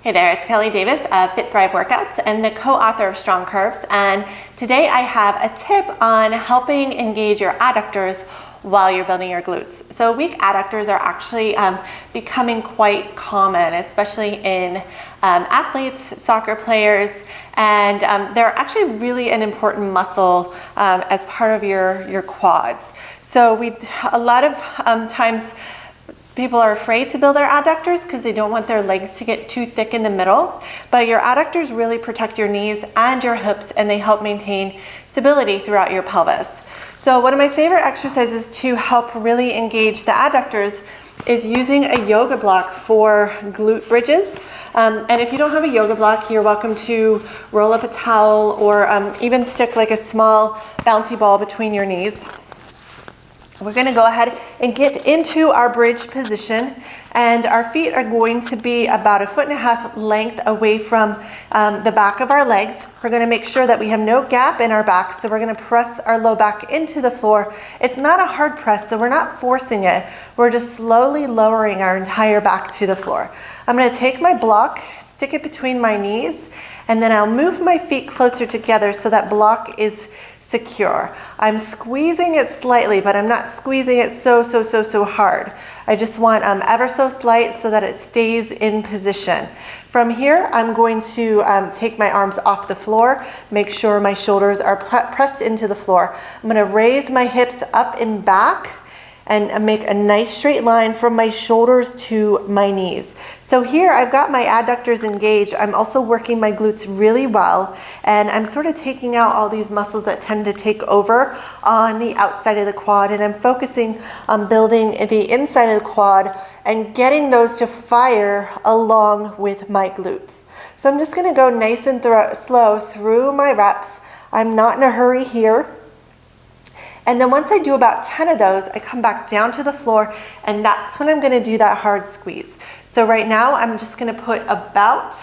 Hey there, it's Kellie Davis of Fit Thrive Workouts and the co-author of Strong Curves. And today I have a tip on helping engage your adductors while you're building your glutes. So weak adductors are actually becoming quite common, especially in athletes, soccer players, and they're actually really an important muscle as part of your quads. So a lot of times people are afraid to build their adductors because they don't want their legs to get too thick in the middle, but your adductors really protect your knees and your hips, and they help maintain stability throughout your pelvis. So one of my favorite exercises to help really engage the adductors is using a yoga block for glute bridges. And if you don't have a yoga block, you're welcome to roll up a towel or even stick like a small bouncy ball between your knees. We're going to go ahead and get into our bridge position, and our feet are going to be about 1.5 feet length away from the back of our legs. We're going to make sure that we have no gap in our back, so we're going to press our low back into the floor. It's not a hard press, so we're not forcing it. We're just slowly lowering our entire back to the floor. I'm going to take my block, stick it between my knees, and then I'll move my feet closer together so that block is secure. I'm squeezing it slightly, but I'm not squeezing it so hard. I just want ever so slight so that it stays in position. From here, I'm going to take my arms off the floor, make sure my shoulders are pressed into the floor. I'm going to raise my hips up and back and make a nice straight line from my shoulders to my knees. So here I've got my adductors engaged. I'm also working my glutes really well, and I'm sort of taking out all these muscles that tend to take over on the outside of the quad, and I'm focusing on building the inside of the quad and getting those to fire along with my glutes. So I'm just gonna go nice and slow through my reps. I'm not in a hurry here. And then once I do about 10 of those, I come back down to the floor, and that's when I'm gonna do that hard squeeze. So right now, I'm just gonna put about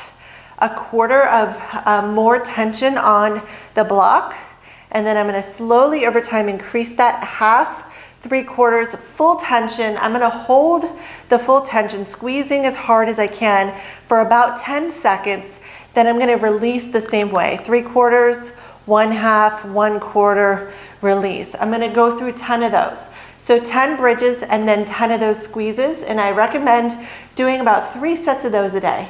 1/4 of more tension on the block, and then I'm gonna slowly over time increase that 1/2, 3/4 full tension. I'm gonna hold the full tension, squeezing as hard as I can for about 10 seconds. Then I'm gonna release the same way, 3/4, 1/2, 1/4, release. I'm gonna go through 10 of those. So 10 bridges and then 10 of those squeezes, and I recommend doing about 3 sets of those a day.